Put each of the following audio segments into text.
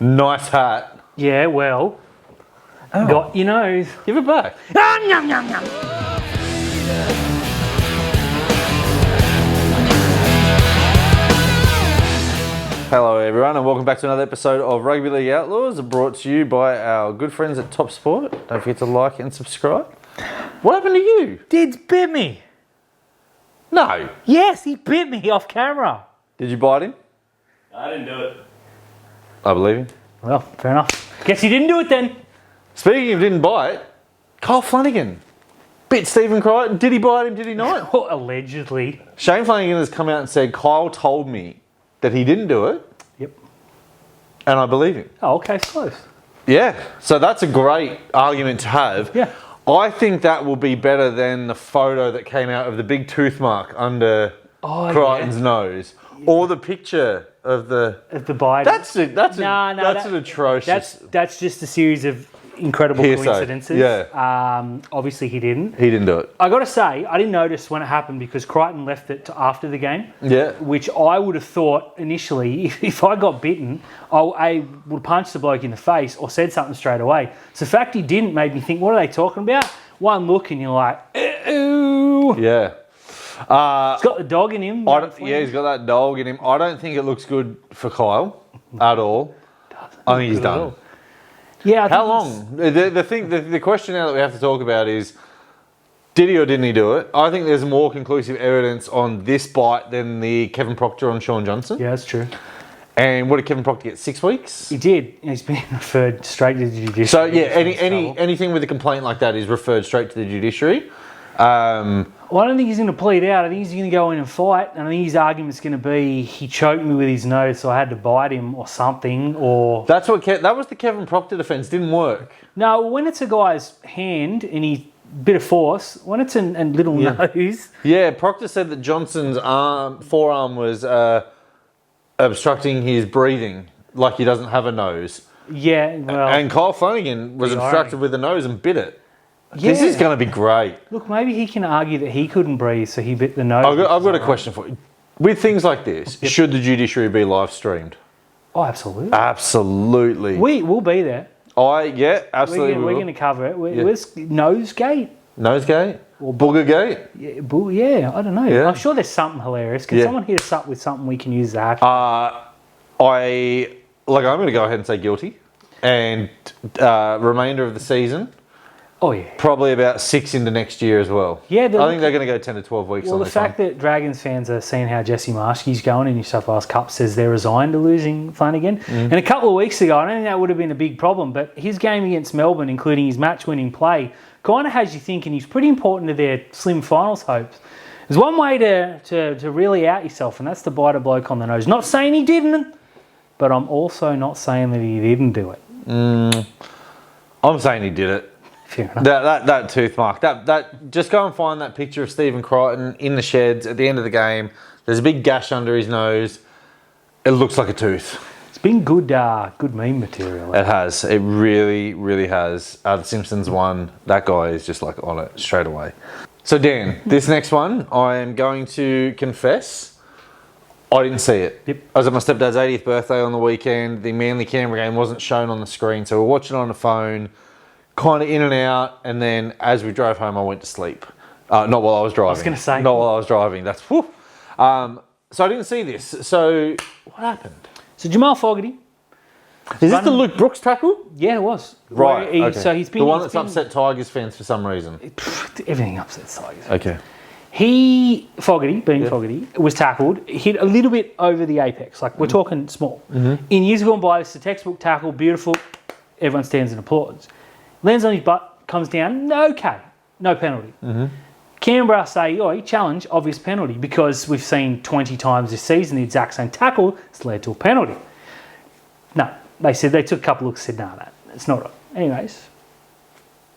Nice hat. Yeah, well, Oh. got your nose. Give it back. Yum, yum, yum. Hello everyone and welcome back to another episode of Rugby League Outlaws, brought to you by our good friends at Top Sport. Don't forget to like and subscribe. What happened to you? Did's bit me. No. Yes, he bit me off camera. Did you bite him? I didn't do it. I believe him. Well, fair enough. Guess he didn't do it then. Speaking of didn't bite, Kyle Flanagan bit Stephen Crichton. Did he bite him? Did he not? Oh, allegedly. Shane Flanagan has come out and said Kyle told me that he didn't do it. Yep. And I believe him. Oh, okay, close. Yeah, so that's a great argument to have. Yeah. I think that will be better than the photo that came out of the big tooth mark under Crichton's nose, or the picture of the Biden. That's an atrocious. That's just a series of incredible Hearsay. coincidences. Yeah. Obviously he didn't. He didn't do it. I got to say, I didn't notice when it happened because Crichton left it to after the game. Yeah. Which I would have thought initially, if I got bitten, I would punch the bloke in the face or said something straight away. So the fact he didn't made me think, what are they talking about? One look and you're like, ooh. Yeah. He's got the dog in him. He's got that dog in him. I don't think it looks good for Kyle at all. I think he's done. Yeah. I think How long? The question now that we have to talk about is, did he or didn't he do it? I think there's more conclusive evidence on this bite than the Kevin Proctor on Sean Johnson. Yeah, that's true. And what did Kevin Proctor get? 6 weeks? He did. He's been referred straight to the judiciary. So yeah, anything with a complaint like that is referred straight to the judiciary. Well, I don't think he's going to plead out. I think he's going to go in and fight. And I think his argument's going to be he choked me with his nose, so I had to bite him or something. Or that was the Kevin Proctor defence. Didn't work. No, when it's a guy's hand and he bit of force, when it's a little nose. Yeah, Proctor said that Johnson's forearm was obstructing his breathing, like he doesn't have a nose. Yeah, well. And Kyle Flanagan was obstructed with the nose and bit it. Yeah. This is going to be great. Look, maybe he can argue that he couldn't breathe, so he bit the nose. I've got a question for you. With things like this, should the judiciary be live streamed? Oh, absolutely. Absolutely. We'll be there. Absolutely. We're going to cover it. Where's Nosegate? Nosegate? Or Boogergate? Yeah, I don't know. Yeah. I'm sure there's something hilarious. Can someone hit us up with something we can use that? I'm going to go ahead and say guilty. And remainder of the season. Oh, yeah. Probably about 6 into next year as well. Yeah. I think they're going to go 10 to 12 weeks on this one. The fact that Dragons fans are seeing how Jesse Marschke's going in New South Wales Cup says they're resigned to losing Flanagan. And a couple of weeks ago, I don't think that would have been a big problem, but his game against Melbourne, including his match-winning play, kind of has you thinking he's pretty important to their slim finals hopes. There's one way to really out yourself, and that's to bite a bloke on the nose. Not saying he didn't, but I'm also not saying that he didn't do it. I'm saying he did it. Fair enough. That tooth mark. That just go and find that picture of Stephen Crichton in the sheds at the end of the game. There's a big gash under his nose. It looks like a tooth. It's been good meme material. It has. It really, really has. The Simpsons one, that guy is just like on it straight away. So Dan, this next one, I am going to confess, I didn't see it. Yep. I was at my stepdad's 80th birthday on the weekend. The Manly-Canberra game wasn't shown on the screen, so we're watching it on the phone, kind of in and out, and then as we drove home, I went to sleep. Not while I was driving. I was going to say. Not while I was driving. That's whew. So I didn't see this. So what happened? So Jamal Fogarty. Is this the Luke Brooks tackle? Yeah, it was. Right. Okay. So he's been the one that's upset Tigers fans for some reason. Everything upsets Tigers. Okay. Fogarty, was tackled, hit a little bit over the apex. Like, we're talking small. In years gone by, it's a textbook tackle, beautiful. Everyone stands and applauds. Lands on his butt, comes down, okay, no penalty. Canberra say, he challenged, obvious penalty, because we've seen 20 times this season the exact same tackle has led to a penalty. No, they took a couple looks, said, that's not right. Anyways,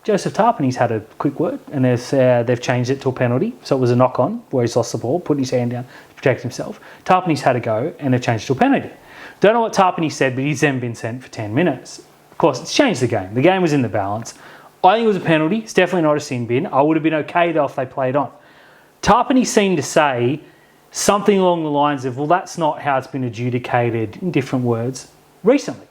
Joseph Tarpany's had a quick word, and they've changed it to a penalty, so it was a knock-on, where he's lost the ball, put his hand down to protect himself. Tarpany's had a go, and they've changed it to a penalty. Don't know what Tarpany said, but he's then been sent for 10 minutes. Of course, it's changed the game. The game was in the balance. I think it was a penalty. It's definitely not a sin bin. I would have been okay, though, if they played on. Tarpany seemed to say something along the lines of, well, that's not how it's been adjudicated, in different words, recently.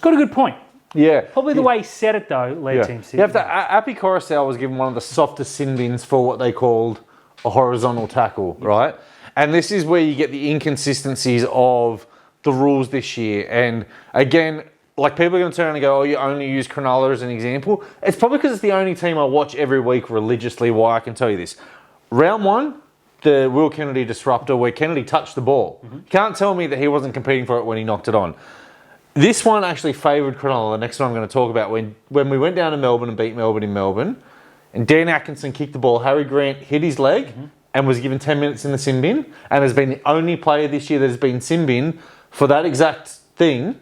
got a good point. Yeah. Probably the way he said it, though, led Team Sydney. You have to, Appy Coruscant was given one of the softest sin bins for what they called a horizontal tackle, right? And this is where you get the inconsistencies of the rules this year. And again, like people are going to turn around and go, oh, you only use Cronulla as an example. It's probably because it's the only team I watch every week religiously. Why I can tell you this. Round 1, the Will Kennedy disruptor where Kennedy touched the ball. You can't tell me that he wasn't competing for it when he knocked it on. This one actually favoured Cronulla, the next one I'm going to talk about. When we went down to Melbourne and beat Melbourne in Melbourne, and Dan Atkinson kicked the ball, Harry Grant hit his leg and was given 10 minutes in the sin bin, and has been the only player this year that has been sin bin for that exact thing.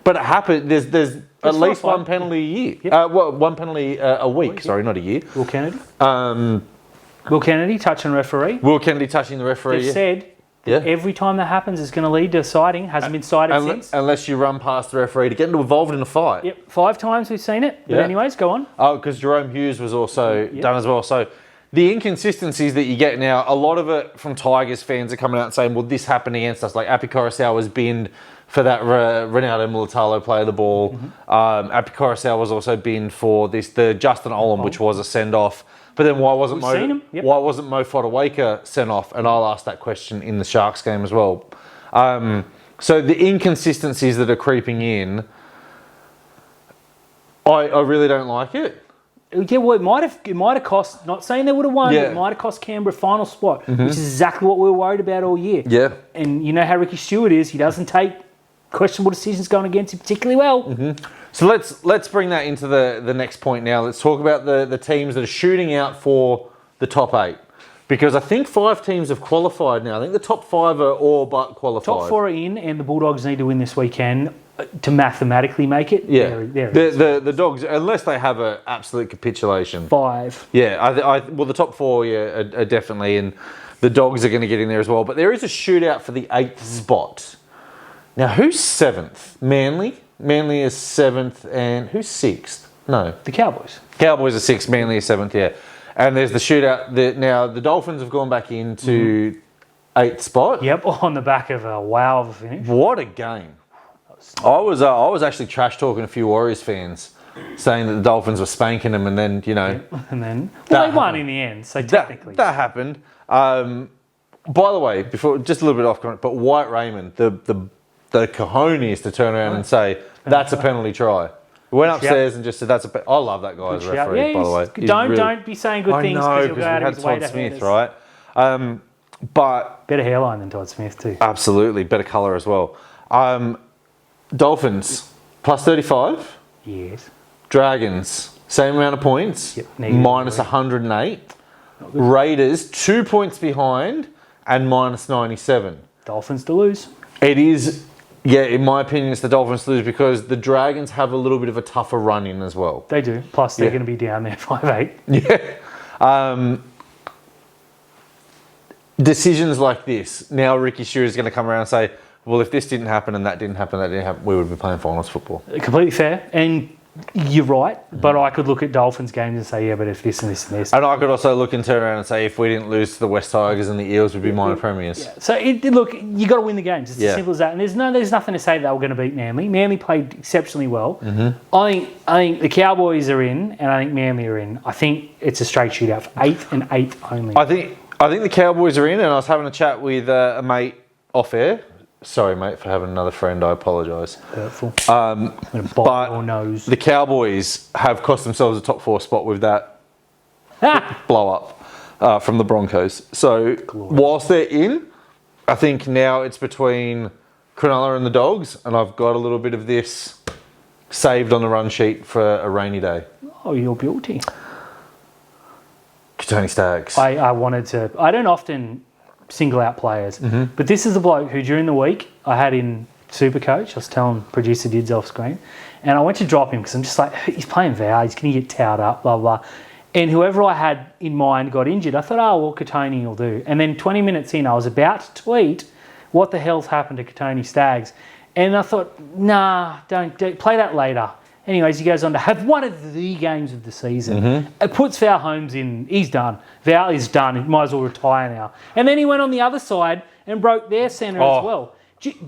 But it happened, there's at least one penalty a year. Yep. One penalty a week, sorry, not a year. Will Kennedy. Will Kennedy touching referee. Will Kennedy touching the referee. They've said that every time that happens it's going to lead to citing. Hasn't been cited since. Unless you run past the referee to get involved in a fight. Yep, 5 times we've seen it. But anyways, go on. Oh, because Jerome Hughes was also done as well. So the inconsistencies that you get now, a lot of it from Tigers fans are coming out and saying, well, this happened against us. Like Appy Coruscant was binned for that Ronaldo Mulatalo play of the ball. Appy Coruscant was also binned for the Justin Olam, which was a send-off. But then why wasn't Mo Fodawaker sent off? And I'll ask that question in the Sharks game as well. So the inconsistencies that are creeping in, I really don't like it. Yeah, well, it might have cost. Not saying they would have won. But it might have cost Canberra a final spot, which is exactly what we were worried about all year. Yeah, and you know how Ricky Stewart is. He doesn't take questionable decisions going against him particularly well. So let's bring that into the next point now. Let's talk about the teams that are shooting out for the top 8. Because I think 5 teams have qualified now. I think the top 5 are all but qualified. Top 4 are in, and the Bulldogs need to win this weekend to mathematically make it. Yeah, the Dogs, unless they have an absolute capitulation. 5. Yeah, well, the top 4 are definitely, and the Dogs are going to get in there as well. But there is a shootout for the 8th spot. Now, who's 7th? Manly. Manly is 7th, and who's 6th? No. The Cowboys. Cowboys are 6th, Manly is 7th, yeah. And there's the shootout. Now, the Dolphins have gone back into 8th spot. Yep, on the back of a wow of a finish. What a game. I was actually trash talking a few Warriors fans, saying that the Dolphins were spanking them, and then, you know. And then, well, they won in the end, so technically. That happened. By the way, before just a little bit off comment, but White Raymond, the cojones to turn around and say, that's a penalty try. Went upstairs and just said, that's a I love that guy as a referee, by the way. Don't be saying good things because he'll go out of his way to Todd Smith, right? But better hairline than Todd Smith too. Absolutely, better colour as well. Dolphins, plus 35. Yes. Dragons, same amount of points, minus 108. Raiders, 2 points behind and minus 97. Dolphins to lose. It is, yeah, in my opinion, it's the Dolphins to lose because the Dragons have a little bit of a tougher run in as well. They do. Plus, they're going to be down there 5-8. Yeah. Decisions like this. Now Ricky Stewart is going to come around and say, well, if this didn't happen and that didn't happen, we would be playing finals football. Completely fair. And you're right, but I could look at Dolphins games and say, yeah, but if this and this and this. And I could also look and turn around and say, if we didn't lose to the West Tigers and the Eels, we'd be minor premiers. Yeah. So, look, you got to win the games. It's as simple as that. And there's nothing to say that we're going to beat Manly. Manly played exceptionally well. I think the Cowboys are in, and I think Manly are in. I think it's a straight shootout for 8th and 8th only. I think the Cowboys are in, and I was having a chat with a mate off air. Sorry, mate, for having another friend. I apologise. Hurtful. I'm going to bite your nose. The Cowboys have cost themselves a top 4 spot with that blow up from the Broncos. So whilst they're in, I think now it's between Cronulla and the Dogs, and I've got a little bit of this saved on the run sheet for a rainy day. Oh, you're guilty. Tony Staggs. I don't often single out players, but this is a bloke who during the week I had in Supercoach. I was telling producer Dids off screen, and I went to drop him because I'm just like, he's playing Val, he's going to get towed up, blah blah. And whoever I had in mind got injured. I thought, oh well, Katoni will do. And then 20 minutes in, I was about to tweet, what the hell's happened to Katoni Staggs? And I thought, nah, don't play that later. Anyways, he goes on to have one of the games of the season. It puts Val Holmes in. He's done. Val is done. He might as well retire now. And then he went on the other side and broke their centre as well.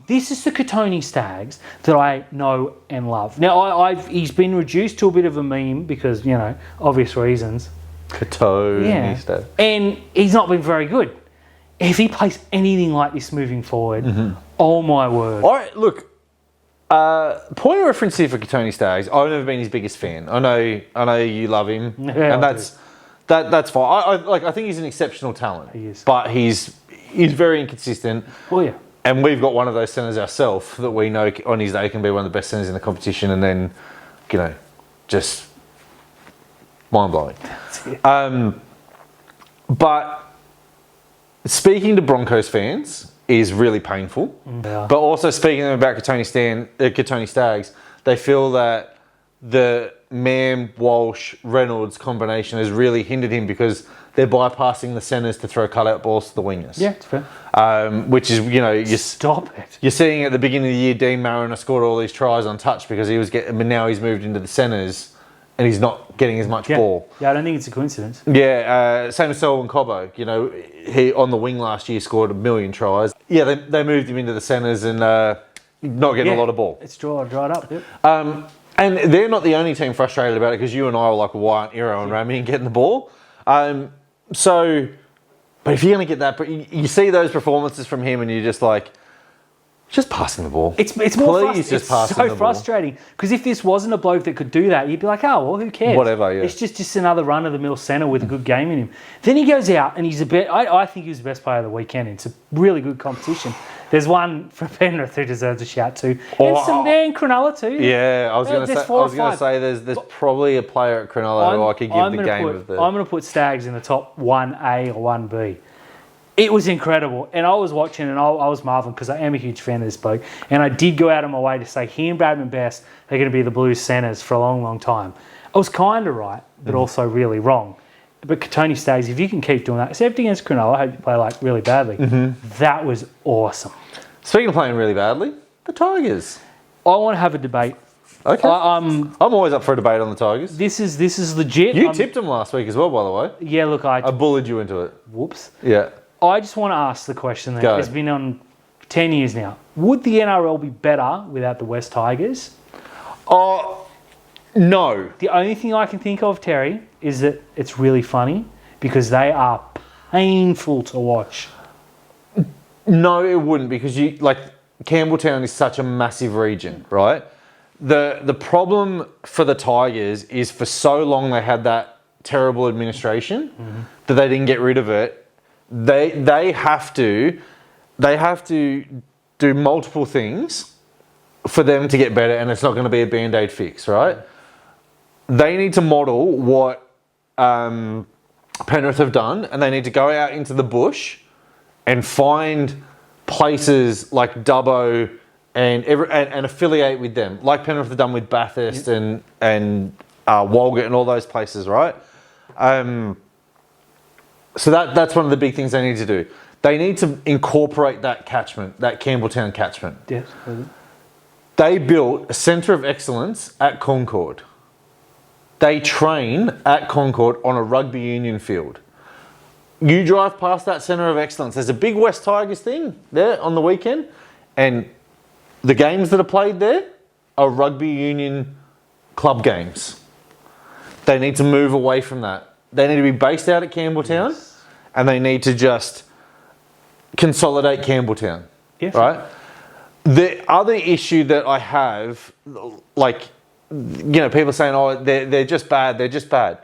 This is the Katoni Stags that I know and love. Now, he's been reduced to a bit of a meme because, obvious reasons. Katoni Stags. And he's not been very good. If he plays anything like this moving forward, oh my word. All right, look, point of reference here for Katoni Stags. I've never been his biggest fan. I know you love him, and that's fine. I think he's an exceptional talent. He is, but he's very inconsistent. Oh yeah, and we've got one of those centres ourselves that we know on his day can be one of the best centres in the competition, and then just mind blowing. But speaking to Broncos fans is really painful. Yeah. But also speaking to them about Katoni Stags, they feel that the Mam, Walsh, Reynolds combination has really hindered him because they're bypassing the centres to throw cut-out balls to the wingers. Yeah, it's fair. Which is, Stop it. You're seeing at the beginning of the year, Dean Mariner scored all these tries untouched because but now he's moved into the centres and he's not getting as much ball. Yeah, I don't think it's a coincidence. Yeah, same as Selwyn Cobbo. He on the wing last year scored 1 million tries. Yeah, they moved him into the centres and not getting a lot of ball. It's dried up. Yep. And they're not the only team frustrated about it because you and I were like, why aren't Iro and Rami getting the ball? But if you're going to get that, you see those performances from him and you're just like, just passing the ball. It's so frustrating because if this wasn't a bloke that could do that, you'd be like, oh, well, who cares? Whatever, yeah. It's just another run-of-the-mill centre with a good game in him. Then he goes out and I think he was the best player of the weekend. It's a really good competition. There's one from Penrith who deserves a shout too. And some there in Cronulla too. Yeah, I was going to say there's probably a player at Cronulla who I could give the game of the... I'm going to put Stags in the top 1A or 1B. It was incredible. And I was watching and I was marveling because I am a huge fan of this bloke. And I did go out of my way to say he and Bradman Best are going to be the Blues centres for a long, long time. I was kind of right, but also really wrong. But Katoni Stags, if you can keep doing that, except against Cronulla, I hope you play really badly. That was awesome. Speaking of playing really badly, the Tigers. I want to have a debate. Okay. I'm always up for a debate on the Tigers. This is legit. You tipped them last week as well, by the way. Yeah, look, I bullied you into it. Whoops. Yeah. I just want to ask the question that it's been on 10 years now. Would the NRL be better without the West Tigers? No. The only thing I can think of, Terry, is that it's really funny because they are painful to watch. No, it wouldn't because Campbelltown is such a massive region, right? The problem for the Tigers is for so long they had that terrible administration that they didn't get rid of it. They have to do multiple things for them to get better, and it's not going to be a Band-Aid fix, right? They need to model what Penrith have done, and they need to go out into the bush and find places like Dubbo and affiliate with them, like Penrith have done with Bathurst and Walgett and all those places, right? So that's one of the big things they need to do. They need to incorporate that catchment, that Campbelltown catchment. Yes. They built a centre of excellence at Concord. They train at Concord on a rugby union field. You drive past that centre of excellence. There's a big West Tigers thing there on the weekend, and the games that are played there are rugby union club games. They need to move away from that. They need to be based out at Campbelltown, and they need to just consolidate Campbelltown, right? The other issue that I have, people saying, oh, they're just bad, they're just bad.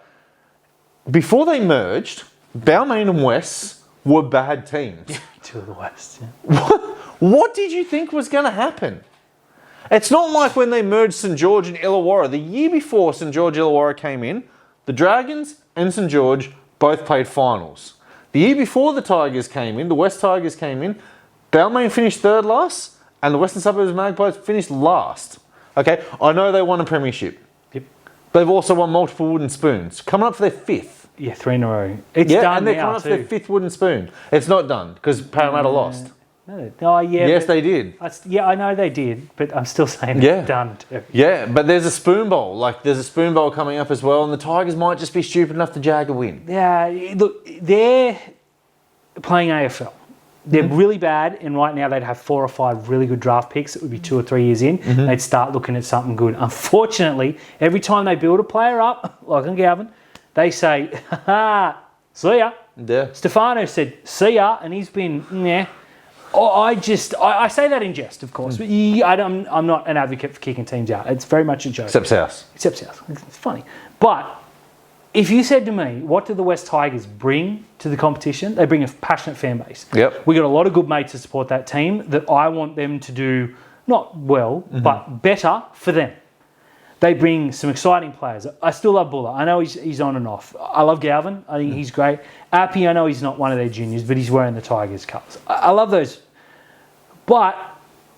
Before they merged, Balmain and West were bad teams. Two of the West, yeah. What did you think was going to happen? It's not like when they merged St George and Illawarra. The year before St George Illawarra came in, the Dragons and St George both played finals. The year before the Tigers came in, the West Tigers came in, Balmain finished third last, and the Western Suburbs Magpies finished last. Okay, I know they won a premiership. Yep. They've also won multiple wooden spoons, coming up for their fifth. Yeah, 3 in a row. It's done and they're now coming up for their fifth wooden spoon. It's not done because Parramatta lost. No, yeah. Yes, they did. I know they did, but I'm still saying it's done too. Yeah, but there's a spoon bowl. There's a spoon bowl coming up as well, and the Tigers might just be stupid enough to jag a win. Yeah, look, they're playing AFL. They're really bad, and right now they'd have 4 or 5 really good draft picks. It would be 2 or 3 years in. They'd start looking at something good. Unfortunately, every time they build a player up, like in Galvin, they say, ha, see ya. Yeah. Stefano said, see ya, and he's been, yeah. I say that in jest, of course. But I'm not an advocate for kicking teams out. It's very much a joke. Except South. It's funny. But if you said to me, what do the West Tigers bring to the competition? They bring a passionate fan base. Yep. We got a lot of good mates to support that team that I want them to do not well, but better for them. They bring some exciting players. I still love Buller. I know he's on and off. I love Galvin. I think he's great. Appy, I know he's not one of their juniors, but he's wearing the Tigers colours. I love those. But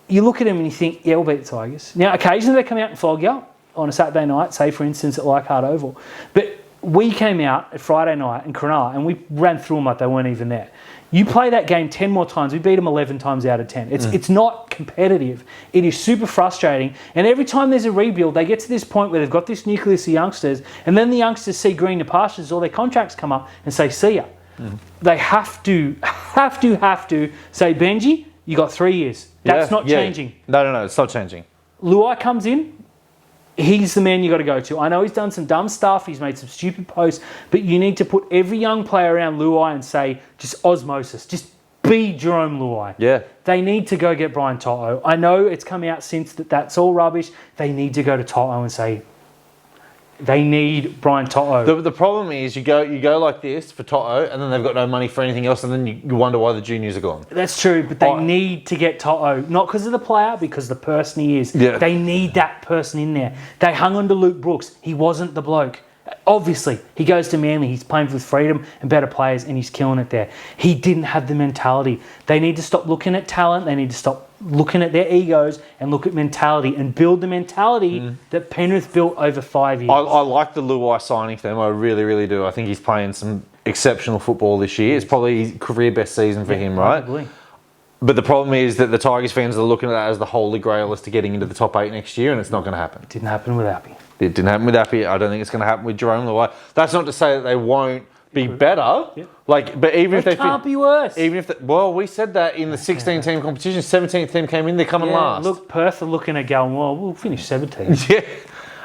you look at him and you think, yeah, we'll beat the Tigers. Now, occasionally they come out and flog you on a Saturday night, say, for instance, at Leichhardt Oval. But we came out at Friday night in Cronulla and we ran through them like they weren't even there. You play that game 10 more times, we beat them 11 times out of 10. It's not competitive. It is super frustrating. And every time there's a rebuild, they get to this point where they've got this nucleus of youngsters, and then the youngsters see greener pastures, or their contracts come up and say, see ya. They have to say, Benji, you got 3 years. That's not changing. No, it's not changing. Luai comes in. He's the man you got to go to. I know he's done some dumb stuff. He's made some stupid posts. But you need to put every young player around Luai and say, just osmosis. Just be Jerome Luai. Yeah. They need to go get Brian Toto. I know it's come out since that's all rubbish. They need to go to Toto and say, they need Brian Toto. The problem is you go like this for Toto, and then they've got no money for anything else, and then you wonder why the juniors are gone. That's true, but they need to get Toto, not because of the player, because the person he is. Yeah. They need that person in there. They hung on to Luke Brooks. He wasn't the bloke. Obviously, he goes to Manly. He's playing with freedom and better players, and he's killing it there. He didn't have the mentality. They need to stop looking at talent. They need to stop looking at their egos and look at mentality and build the mentality that Penrith built over 5 years. I like the Luai signing for them. I really, really do. I think he's playing some exceptional football this year. It's probably his career best season for him, right? Probably. But the problem is that the Tigers fans are looking at that as the holy grail as to getting into the top 8 next year, and it's not going to happen. Didn't happen with Appy. It didn't happen with Appy. I don't think it's going to happen with Jerome Luai. That's not to say that they won't be better. Yep. But even if they can't be worse. Even if we said that in the 16-team competition, 17th team came in, they're coming last. Look, Perth are looking at going, well, we'll finish 17th.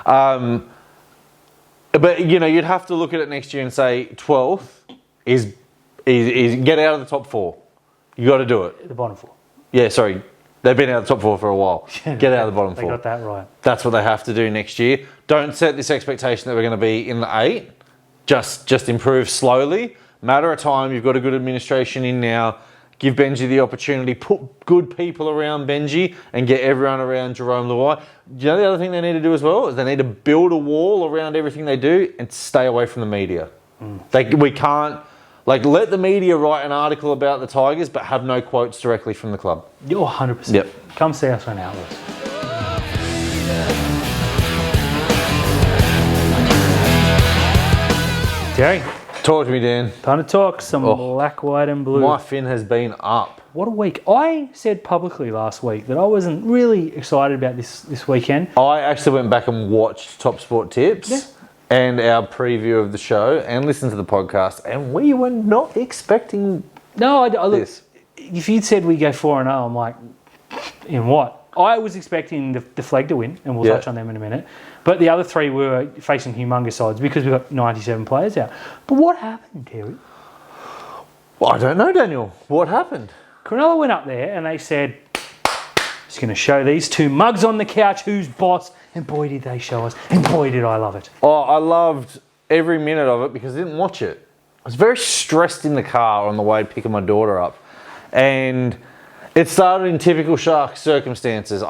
Yeah. But you'd have to look at it next year and say 12th is get out of the top 4. You got to do it. The bottom 4. Yeah, sorry. They've been out of the top 4 for a while. Get out of the bottom 4. They got that right. That's what they have to do next year. Don't set this expectation that we're going to be in the 8. Just improve slowly. Matter of time. You've got a good administration in now. Give Benji the opportunity. Put good people around Benji and get everyone around Jerome Luai. You know the other thing they need to do as well is they need to build a wall around everything they do and stay away from the media. We can't let the media write an article about the Tigers but have no quotes directly from the club. You're 100%. Yep. Come see us on Outlaws. Terry. Talk to me, Dan. Time to talk some black, white and blue. My fin has been up. What a week. I said publicly last week that I wasn't really excited about this weekend. I actually went back and watched Top Sport Tips and our preview of the show and listened to the podcast, and we were not expecting this. If you'd said we go 4-0, I'm like, in what? I was expecting the flag to win, and we'll touch on them in a minute. But the other 3 were facing humongous odds because we've got 97 players out. But what happened, Terry? Well, I don't know, Daniel. What happened? Cronulla went up there and they said, just going to show these 2 mugs on the couch who's boss. And boy, did they show us. And boy, did I love it. Oh, I loved every minute of it because I didn't watch it. I was very stressed in the car on the way picking my daughter up. And it started in typical Sharks circumstances.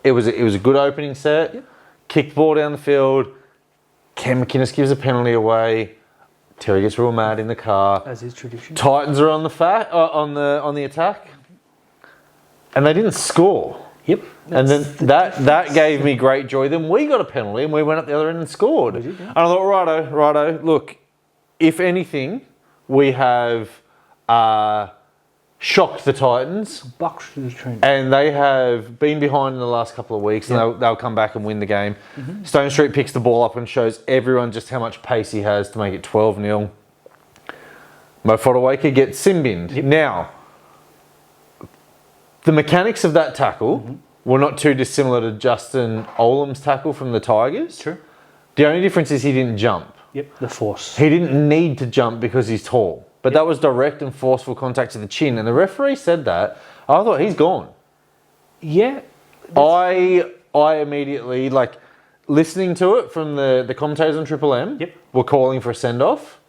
It was a good opening set. Yep. Kicked ball down the field. Cam McInnes gives a penalty away. Terry gets real mad in the car. As is tradition. Titans are on the attack, and they didn't score. Yep. And then that gave me great joy. Then we got a penalty, and we went up the other end and scored. And I thought, righto. Look, if anything, we have shocked the Titans. Bucks to the trench. And they have been behind in the last couple of weeks, and they'll come back and win the game. Stone Street picks the ball up and shows everyone just how much pace he has to make it 12-0. Mo Fodawaker gets sin-binned. Now, The mechanics of that tackle were not too dissimilar to Justin Olam's tackle from the Tigers. True. The only difference is he didn't jump. Yep, the force. He didn't need to jump because he's tall. But that was direct and forceful contact to the chin. And the referee said that. I thought, he's gone. Yeah. I immediately, like, listening to it from the commentators on Triple M, were calling for a send-off.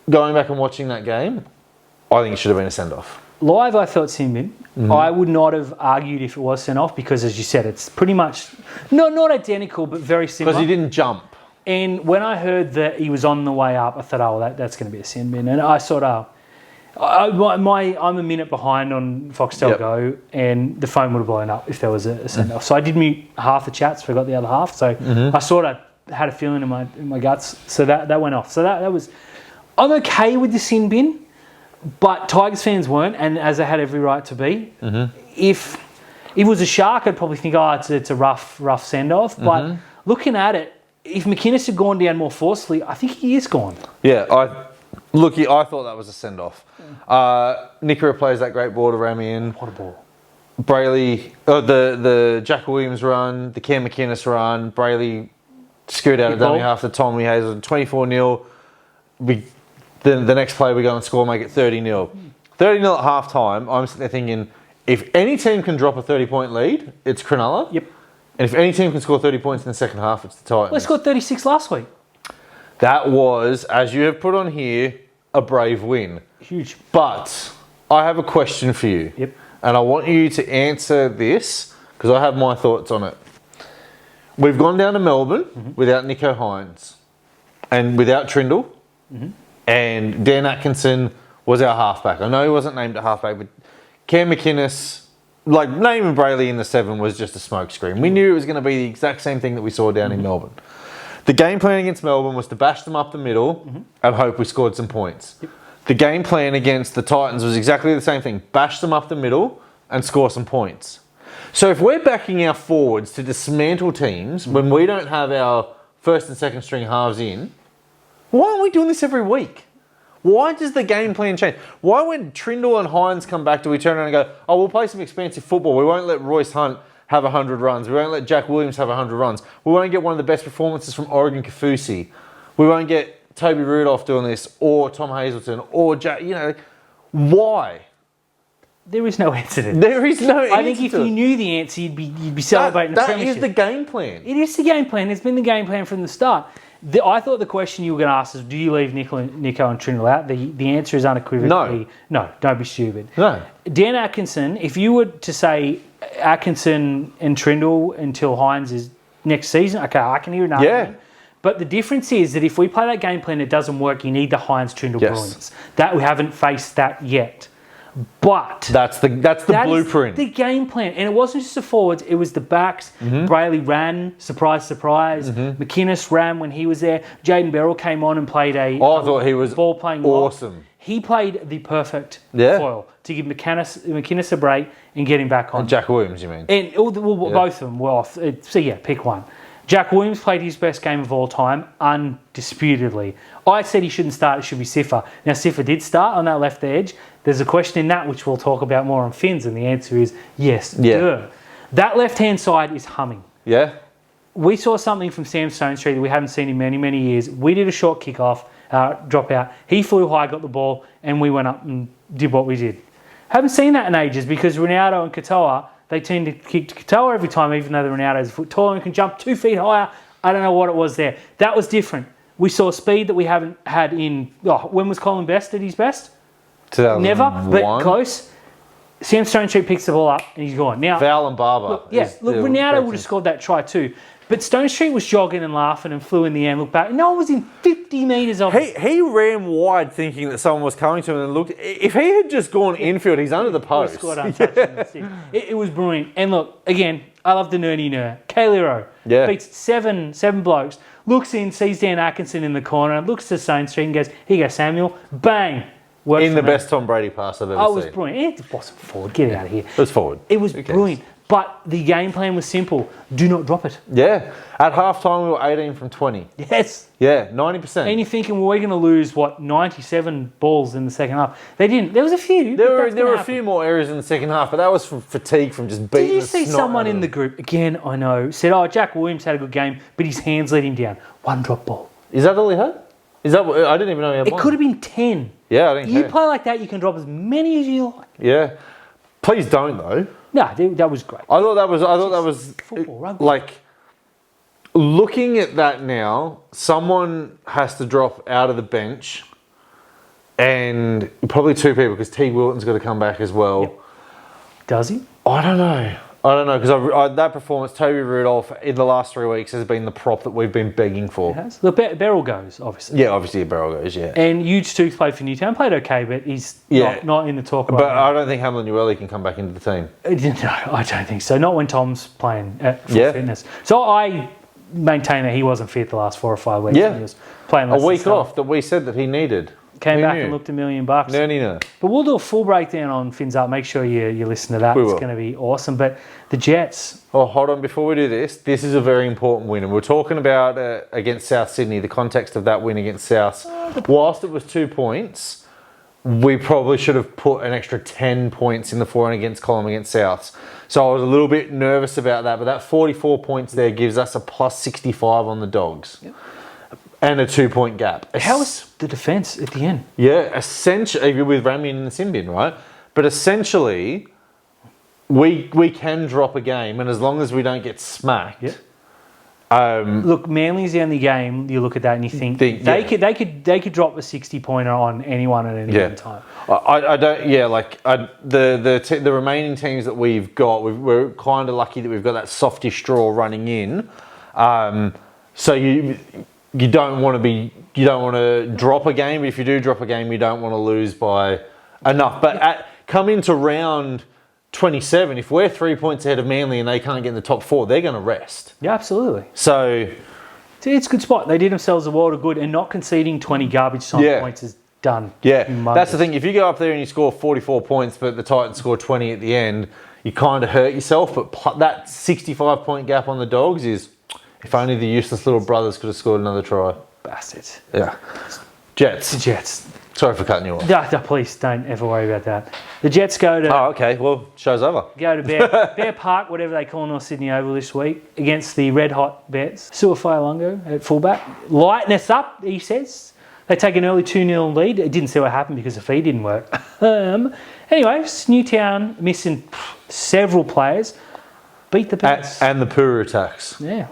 Going back and watching that game, I think it should have been a send-off. Live, I thought sin bin. I would not have argued if it was sent off because, as you said, it's pretty much not identical, but very similar. Because he didn't jump. And when I heard that he was on the way up, I thought, oh, that's going to be a sin bin. And I sort of, I'm a minute behind on Foxtel Go, and the phone would have blown up if there was a send off. So I did mute half the chats, forgot the other half. So I sort of had a feeling in my guts. So that went off. So that was, I'm okay with the sin bin. But Tigers fans weren't, and as they had every right to be. If it was a shark, I'd probably think, oh, it's a rough send-off. But looking at it, if McInnes had gone down more forcefully, I think he is gone. Yeah, I thought that was a send-off. Nickera plays that great ball to Ramian. What a ball. Brayley, the Jack Williams run, the Cam McInnes run, Brayley screwed out of dummy half the Tommy Hazel, 24-0. The next play we go and score, make it 30-0. 30-0 at half-time, I'm sitting there thinking, if any team can drop a 30-point lead, it's Cronulla. Yep. And if any team can score 30 points in the second half, it's the Titans. Well, they scored 36 last week. That was, as you have put on here, a brave win. Huge. But I have a question for you. Yep. And I want you to answer this, because I have my thoughts on it. We've gone down to Melbourne without Nicho Hines and without Trindle. And Dan Atkinson was our halfback. I know he wasn't named a halfback, but Cam McInnes, like naming Brayley in the 7 was just a smokescreen. We knew it was going to be the exact same thing that we saw down in Melbourne. The game plan against Melbourne was to bash them up the middle and hope we scored some points. The game plan against the Titans was exactly the same thing. Bash them up the middle and score some points. So if we're backing our forwards to dismantle teams when we don't have our first and second string halves in, why aren't we doing this every week? Why does the game plan change? Why when Trindle and Hines come back do we turn around and go, oh, we'll play some expansive football. We won't let Royce Hunt have 100 runs. We won't let Jack Williams have 100 runs. We won't get one of the best performances from Oregon Kafusi. We won't get Toby Rudolph doing this or Tom Hazelton or Jack, why? There is no answer to this. There is no answer. I think if you knew the answer, you'd be celebrating the premiership. That is the game plan. It is the game plan. It's been the game plan from the start. I thought the question you were going to ask is, do you leave Nicho and Trindle out? The answer is unequivocally no. Don't be stupid. No. Dan Atkinson, if you were to say Atkinson and Trindle until Hines is next season, okay, I can hear an argument. But the difference is that if we play that game plan, it doesn't work. You need the Hines-Trindle brilliance. That we haven't faced that yet. But that's the blueprint. The game plan, and it wasn't just the forwards; it was the backs. Brayley ran, surprise. McInnes ran when he was there. Jaden Beryl came on and played I thought he was ball playing awesome. Well. He played the perfect foil to give McInnes a break and get him back on. And Jack Williams, you mean? And both of them were off. So pick one. Jack Williams played his best game of all time, undisputedly. I said he shouldn't start, it should be Siffer. Now, Siffer did start on that left edge. There's a question in that which we'll talk about more on Fins, and the answer is yes. Duh. That left-hand side is humming. Yeah. We saw something from Sam Stonestreet that we haven't seen in many, many years. We did a short kickoff, drop out. He flew high, got the ball, and we went up and did what we did. Haven't seen that in ages because Ronaldo and Katoa, they tend to kick to Katoa every time, even though the Ronaldo's a foot taller and can jump 2 feet higher. I don't know what it was there. That was different. We saw speed that we haven't had in... when was Colin Best at his best? 2001. Never, but close. Sam Stonestreet picks the ball up and he's gone. Now, Val and Barber. Look, Ronaldo would have scored that try too. But Stonestreet was jogging and laughing and flew in the air and looked back. No one was in 50 metres of him. He ran wide thinking that someone was coming to him and looked. If he had just gone infield, he's under the post. Scored untouched in the stick. It was brilliant. And look, again, I love the nerdy nerd. Kaylero beats seven blokes, looks in, sees Dan Atkinson in the corner, looks to Stonestreet and goes, here you go, Samuel. Bang. In the best Tom Brady pass I've ever seen. It was brilliant. It wasn't forward. Get out of here. It was forward. It was brilliant. But the game plan was simple. Do not drop it. Yeah. At halftime, we were 18 from 20. Yes. Yeah, 90%. And you're thinking, well, we're going to lose, 97 balls in the second half. They didn't. There was a few. There were a few more errors in the second half, but that was from fatigue from just beating Did you the see snot someone out of in the them. group, again, I know, said, Jack Williams had a good game, but his hands let him down. One drop ball. Is that all he had? Is that what, I didn't even know he had It one. could have been 10. Yeah, I didn't You care. play like that, you can drop as many as you like. Yeah. Please don't, though. No, that was great. I thought that was Football, rugby. like looking at that now. Someone has to drop out of the bench, and probably two people because T. Wilton's got to come back as well. Yep. Does he? I don't know because that performance, Toby Rudolph in the last 3 weeks has been the prop that we've been begging for. It has. Look, Beryl goes, obviously. Yeah, obviously a barrel goes. Yeah, And Huge Tooth played for Newtown, played okay, but he's not in the talk right but now. I don't think Hamlin Ueli can come back into the team. No, I don't think so. Not when Tom's playing at full fitness. So I maintain that he wasn't fit the last 4 or 5 weeks. Yeah. He was playing A less than week stuff. off that we said that he needed. Came Who back knew? and looked $1 million. No. But we'll do a full breakdown on Fins Up. Make sure you listen to that. We It's will. going to be awesome. But the Jets, Oh, hold on. Before we do this, this is a very important win. And we're talking about against South Sydney, the context of that win against South. Whilst it was 2 points, we probably should have put an extra 10 points in the for and against column against Souths. So I was a little bit nervous about that. But that 44 points there gives us a plus 65 on the Dogs. Yep. And a 2 point gap. how was the defence at the end? Yeah, essentially, with Ramian and Simbin, right? But essentially, we can drop a game, and as long as we don't get smacked, Look, Manly's the only game you look at that and you think they could drop a 60-pointer on anyone at any given time. I don't. Yeah, like the remaining teams that we've got, we're kind of lucky that we've got that softish draw running in. So you don't want to drop a game. But if you do drop a game, you don't want to lose by enough. But come into round 27, if we're 3 points ahead of Manly and they can't get in the top 4, they're going to rest. Yeah, absolutely. So It's a good spot. They did themselves a world of good, and not conceding 20 garbage time points is done. yeah, humongous. that's the thing. If you go up there and you score 44 points, but the Titans score 20 at the end, you kind of hurt yourself. But that 65-point gap on the Dogs is, if only the useless little brothers could have scored another try. Bastards. Yeah. Jets. The Jets. Sorry for cutting you off. No, please don't ever worry about that. The Jets go to Oh, okay. Well, show's over. Bear Park, whatever they call North Sydney Oval this week, against the red hot Bears. Suafai Lungo at fullback. Lighten us up, he says. They take an early 2-0 lead. It didn't see what happened because the feed didn't work. Anyways, Newtown missing several players. Beat the Bears. And the Puru attacks. Yeah.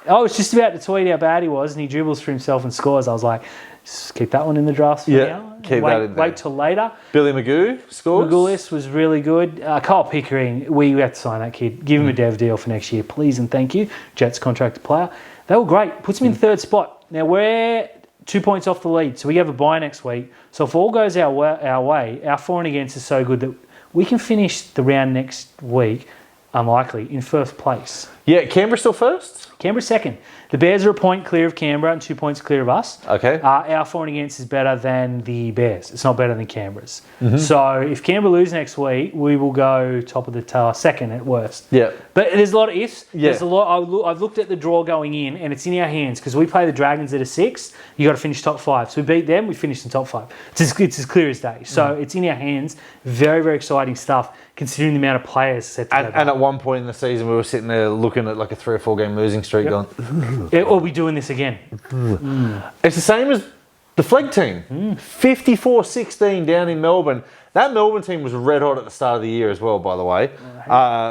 I was just about to tweet how bad he was, and he dribbles for himself and scores. I was like, just keep that one in the drafts for now. Keep that in there. Wait till later. Billy Magoo scores. Magoulis was really good. Kyle Pickering, we have to sign that kid. Give him a dev deal for next year, please and thank you. Jets contracted player. They were great. Puts him in third spot. Now we're 2 points off the lead, so we have a bye next week. So if all goes our way, our for and against is so good that we can finish the round next week, unlikely, in first place. Yeah, Canberra still first? Canberra second. The Bears are a point clear of Canberra and 2 points clear of us. Okay. Our for and against is better than the Bears. It's not better than Canberra's. So if Canberra lose next week, we will go top of the tail, second at worst. Yeah. But there's a lot of ifs. Yeah. There's a lot. I've looked at the draw going in, and it's in our hands because we play the Dragons at a 6. You got to finish top 5. So we beat them, we finish in top 5. It's as clear as day. So it's in our hands. Very, very exciting stuff considering the amount of players set to go back. And at one point in the season, we were sitting there looking at like a 3 or 4 game losing streak going, Are we doing this again? It's the same as the Flegg team. 54-16 down in Melbourne. That Melbourne team was red hot at the start of the year as well, by the way.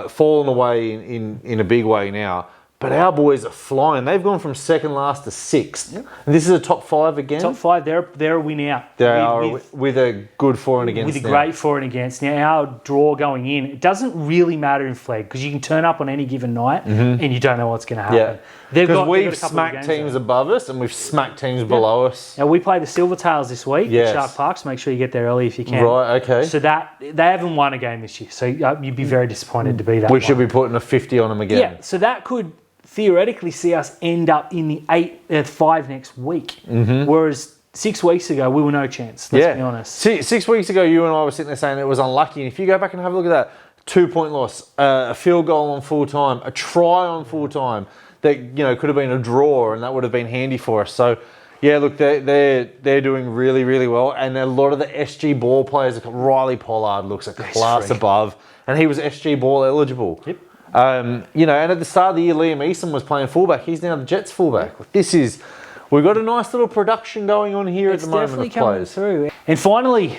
Fallen away in a big way now. But our boys are flying. They've gone from second last to 6th. Yep. And this is a top 5 again. Top 5, they're a win out. They are with a good for and against. With a great for and against. Now, our draw going in, it doesn't really matter in Flegg because you can turn up on any given night and you don't know what's going to happen. Yeah. Because we've smacked teams above us and we've smacked teams below us. Now, we play the Silvertails this week at Shark Park, so make sure you get there early if you can. Right, okay. So that they haven't won a game this year, so you'd be very disappointed to be that. We should be putting a 50 on them again. Yeah, so that could theoretically see us end up in the 5 next week. Whereas 6 weeks ago, we were no chance, let's be honest. 6 weeks ago, you and I were sitting there saying it was unlucky. And if you go back and have a look at that, 2-point loss, a field goal on full time, a try on full time that could have been a draw, and that would have been handy for us. So yeah, look, they're doing really, really well, and a lot of the SG ball players, like Riley Pollard looks a class above, and he was SG ball eligible. Yep. And at the start of the year, Liam Eason was playing fullback. He's now the Jets fullback. We've got a nice little production going on here at the moment. It's definitely coming through. And finally,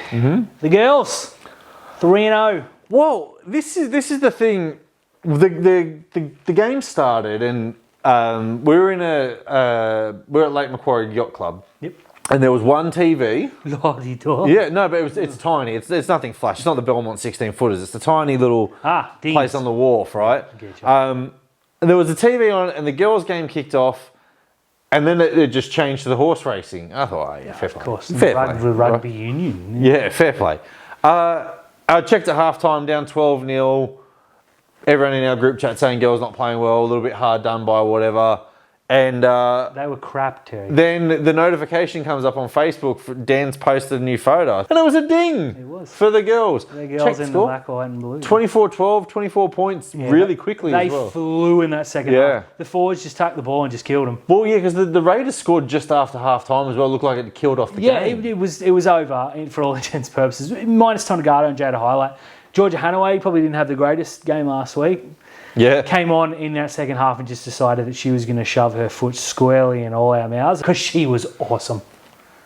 the girls, 3-0. Well, this is the thing. The game started, and we were at Lake Macquarie Yacht Club. Yep. And there was one TV. Lordy door. Yeah, no, but it's tiny. It's nothing flash. It's not the Belmont 16 footers. It's the tiny little place on the wharf, right? And there was a TV on, and the girls' game kicked off, and then it just changed to the horse racing. I thought, fair play. Of course, fair play. Rugby union. Yeah, fair play. I checked at halftime, down 12-0. Everyone in our group chat saying girls not playing well, a little bit hard done by, whatever. And they were crap, Terry. Then the notification comes up on Facebook. Dan's posted a new photo, and it was a ding. It was for the girls. The girls in the black, white, and blue. 24-12, 24 points, really quickly. They as well. flew in that second half. The forwards just took the ball and just killed them. Well, yeah, because the Raiders scored just after half time as well. It looked like it killed off the game. Yeah, it was over for all intents and purposes. Minus Tonegata and Jada Highlight. Georgia Hanaway probably didn't have the greatest game last week. Yeah. Came on in that second half and just decided that she was going to shove her foot squarely in all our mouths because she was awesome.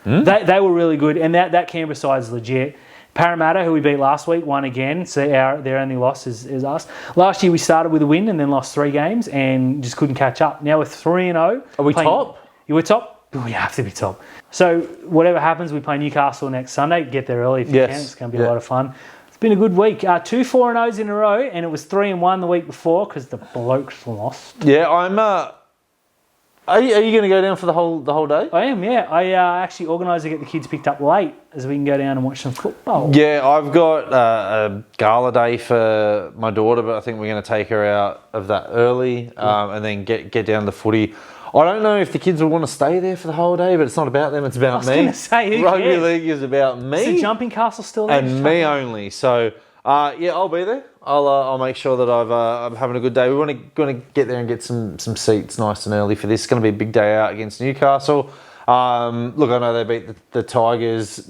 They were really good, and that Canberra side is legit. Parramatta, who we beat last week, won again, so their only loss is us. Last year we started with a win and then lost 3 games and just couldn't catch up. Now we're 3-0. Are we top? You were top? We have to be top. So whatever happens, we play Newcastle next Sunday. Get there early if you can. It's going to be a lot of fun. It's been a good week. 2 4-0s in a row, and it was 3-1 the week before because the blokes lost. Yeah, I'm. Are you going to go down for the whole day? I am. Yeah, I actually organised to get the kids picked up late as we can go down and watch some football. Yeah, I've got a gala day for my daughter, but I think we're going to take her out of that early and then get down to footy. I don't know if the kids will want to stay there for the whole day, but it's not about them, it's about me. I was going to say, who Rugby cares? League is about me. Is the jumping castle still there? And me only. So, I'll be there. I'll make sure that I'm having a good day. We want to get there and get some seats nice and early for this. It's going to be a big day out against Newcastle. Look, I know they beat the Tigers.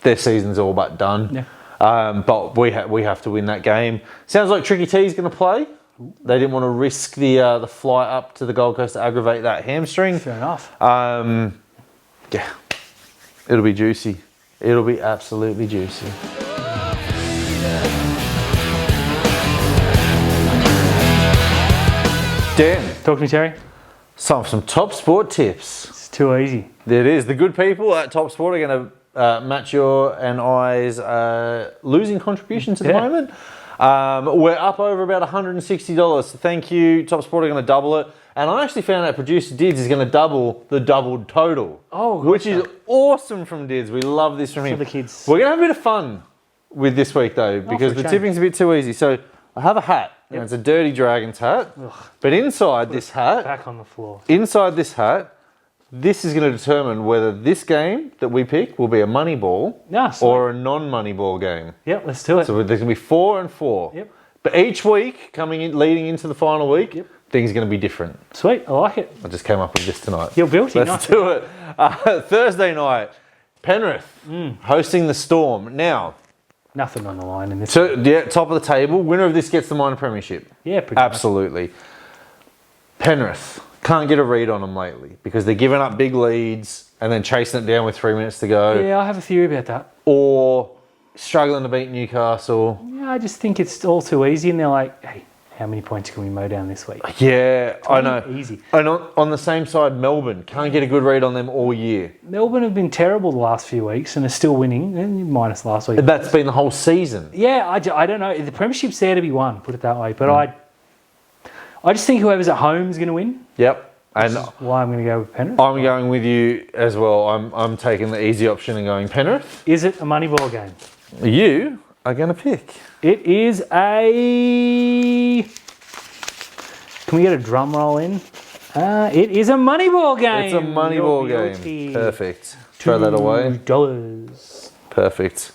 Their season's all but done. Yeah. But we have to win that game. Sounds like Tricky T's going to play. They didn't want to risk the flight up to the Gold Coast to aggravate that hamstring. Fair enough. Yeah, it'll be juicy. It'll be absolutely juicy. Dan, talk to me, Terry. Some Top Sport tips. It's too easy. It is. The good people at Top Sport are going to match your and I's losing contributions at the moment. We're up over about $160. So thank you. Top Sport are going to double it. And I actually found out producer Dids is going to double the doubled total. Which is awesome from Dids. We love this from him. For the kids. We're going to have a bit of fun with this week though, because the tipping's a bit too easy. So I have a hat. And it's a Dirty Dragons hat. But inside this hat, back on the floor. Inside this hat, this is going to determine whether this game that we pick will be a money ball or a non-money ball game. Yep, let's do it. So there's going to be 4 and 4. Yep. But each week, leading into the final week, things are going to be different. Sweet, I like it. I just came up with this tonight. You're built in. Let's do it. Thursday night, Penrith hosting the Storm. Now, nothing on the line in this. So, yeah, top of the table. Winner of this gets the minor premiership. Yeah, pretty absolutely. Much. Penrith can't get a read on them lately because they're giving up big leads and then chasing it down with 3 minutes to go. Yeah, I have a theory about that. Or struggling to beat Newcastle. Yeah, I just think it's all too easy, and they're like, hey, how many points can we mow down this week? Yeah, I know. Easy. And on the same side, Melbourne can't get a good read on them all year. Melbourne have been terrible the last few weeks and are still winning, minus last week. That's been the whole season. Yeah, I don't know. The premiership's there to be won, put it that way. But I just think whoever's at home is going to win. Yep. And why I'm going to go with Penrith. I'm going with you as well. I'm taking the easy option and going Penrith. Is it a money ball game? You are going to pick. It is a... Can we get a drum roll in? It is a money ball game. It's a money ball game. Perfect. Throw that away. $2. Perfect.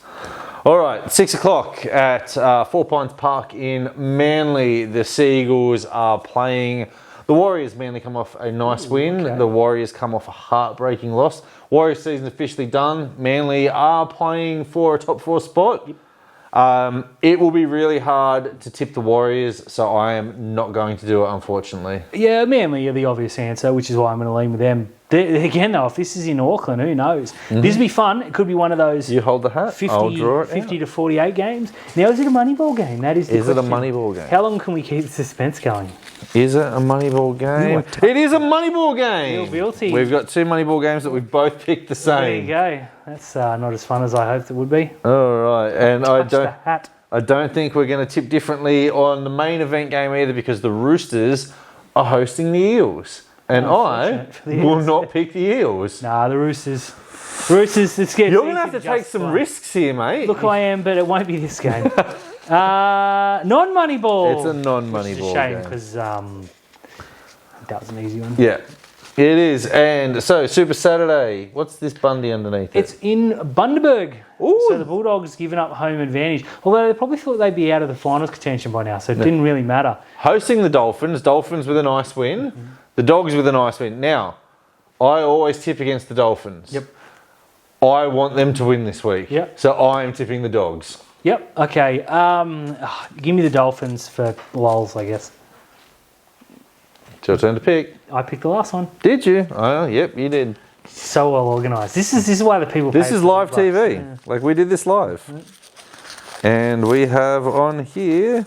All right, 6 o'clock at 4 Pines Park in Manly. The Seagulls are playing the Warriors. Manly come off a nice win. okay. The Warriors come off a heartbreaking loss. Warriors season officially done. Manly are playing for a top 4 spot. It will be really hard to tip the Warriors, so I am not going to do it, unfortunately. Yeah, Manly are the obvious answer, which is why I'm going to lean with them. Again, though, if this is in Auckland, who knows? This will be fun. It could be one of those You hold the hat, 50, I'll draw it 50 to 48 games. Now, is it a Moneyball game? That is the Is it a question. Moneyball game? How long can we keep the suspense going? Is it a Moneyball game? It is a Moneyball game! Guilty. We've got 2 Moneyball games that we've both picked the same. There you go. That's not as fun as I hoped it would be. All right, and Touch the hat. I don't think we're going to tip differently on the main event game either, because the Roosters are hosting the Eels. And I Unfortunate for the will Eels. not pick the Eels. Nah, the Roosters. Roosters, it's getting You're going to have to take some risks here, mate. Look, I am, but it won't be this game. Non-money ball. It's a non-money Which is ball a shame game. because that was an easy one. Yeah, it is. And so, Super Saturday. What's this Bundy underneath it? It's in Bundaberg. Ooh. So the Bulldogs given up home advantage. Although they probably thought they'd be out of the finals contention by now, so it didn't really matter. Hosting the Dolphins. Dolphins with a nice win. The Dogs with a nice win. Now, I always tip against the Dolphins. Yep. I want them to win this week. Yep. So I am tipping the Dogs. Yep. Okay. Give me the Dolphins for lols, I guess. It's your turn to pick. I picked the last one. Did you? Oh, yep, you did. So well organised. This is why the people. This pay is for live the bucks. TV. Yeah. Like, we did this live. And we have on here,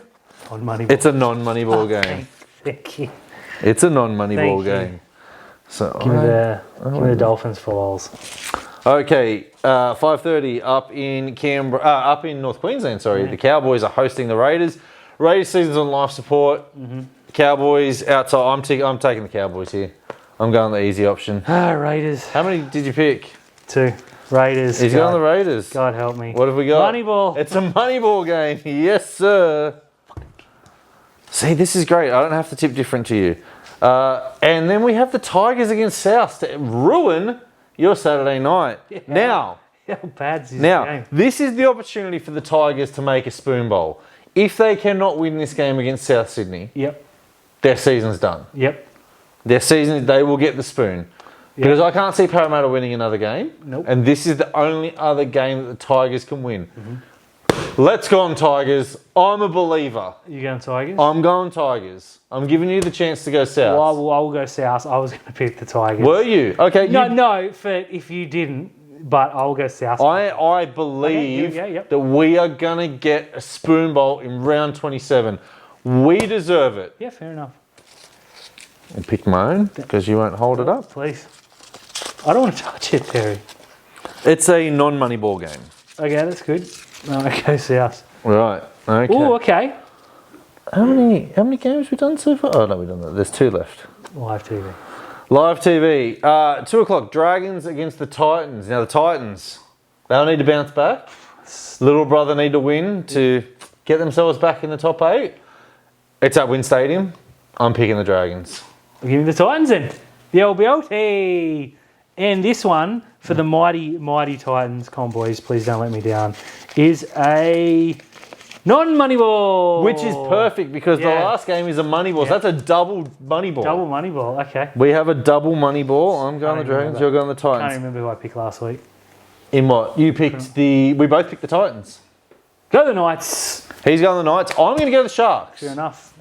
On money. it's a non-money ball game. Thank you. It's a non-money Thank ball you. game. So Give me the Dolphins for lols. Okay, 5:30 up in Canberra, up in North Queensland. Sorry, the Cowboys are hosting the Raiders. Raiders season's on life support. Cowboys outside. I'm taking the Cowboys here. I'm going the easy option. Raiders. How many did you pick? 2. Raiders. He's going the Raiders. God help me. What have we got? Moneyball. It's a money ball game. Yes, sir. See, this is great. I don't have to tip different to you. And then we have the Tigers against South to ruin your Saturday night. Yeah. Now, How bad's this game? this is the opportunity for the Tigers to make a spoon bowl. If they cannot win this game against South Sydney, Yep. their season's done. Yep. Their season, they will get the spoon. Because I can't see Parramatta winning another game. Nope. And this is the only other game that the Tigers can win. Let's go on, Tigers. I'm a believer. You going Tigers? I'm going Tigers. I'm giving you the chance to go South. Well, I will go South. I was going to pick the Tigers. Were you? Okay. No, for if you didn't, but I'll go South. I believe yep. that we are going to get a spoon bowl in round 27. We deserve it. Yeah, fair enough. I'll pick my own because you won't hold it up. Please. I don't want to touch it, Terry. It's a non-money ball game. Okay, that's good. No, okay, South. Right. Okay. Oh, okay. How many games have we done so far? Oh, no, we've done that. There's 2 left. Live TV. Live TV. 2 o'clock. Dragons against the Titans. Now, the Titans, they'll need to bounce back. Little brother need to win to get themselves back in the top 8. It's at Wynn Stadium. I'm picking the Dragons. We'll give me the Titans then. The ALL-BITEY. And this one, for the mighty, mighty Titans, boys, please don't let me down, is a non-money ball. Which is perfect because the Yeah. last game is a money ball. So Yeah. that's a double money ball. Double money ball, okay. We have a double money ball. I'm going the Can't Dragons. remember. You're going the Can't Titans. remember who I picked last week. In what? You picked the... We both picked the Titans. Go the Knights. He's going the Knights. I'm going to go the Sharks. Fair enough.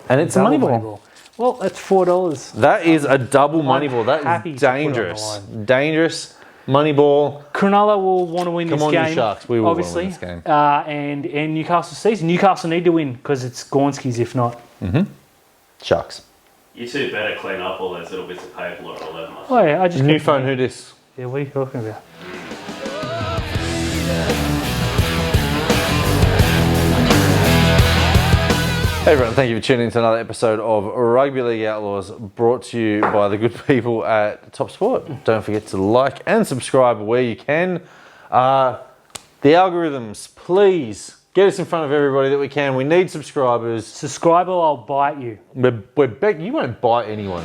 And it's Double a money ball. Well, that's $4. That is a double money ball. That happy is to put it on the dangerous. line. Dangerous money ball. Cronulla will want to win Come this on, you game. Sharks. We will want to obviously. win this game. And Newcastle season. Newcastle need to win because it's Gornski's if not. Sharks. You two better clean up all those little bits of paper or 11. Oh yeah, I just New kept- phone, who dis? Yeah, what are you talking about? Hey everyone, thank you for tuning in to another episode of Rugby League Outlaws, brought to you by the good people at Top Sport. Don't forget to like and subscribe where you can. The algorithms, please get us in front of everybody that we can. We need subscribers. Subscribe or I'll bite you. You won't bite anyone.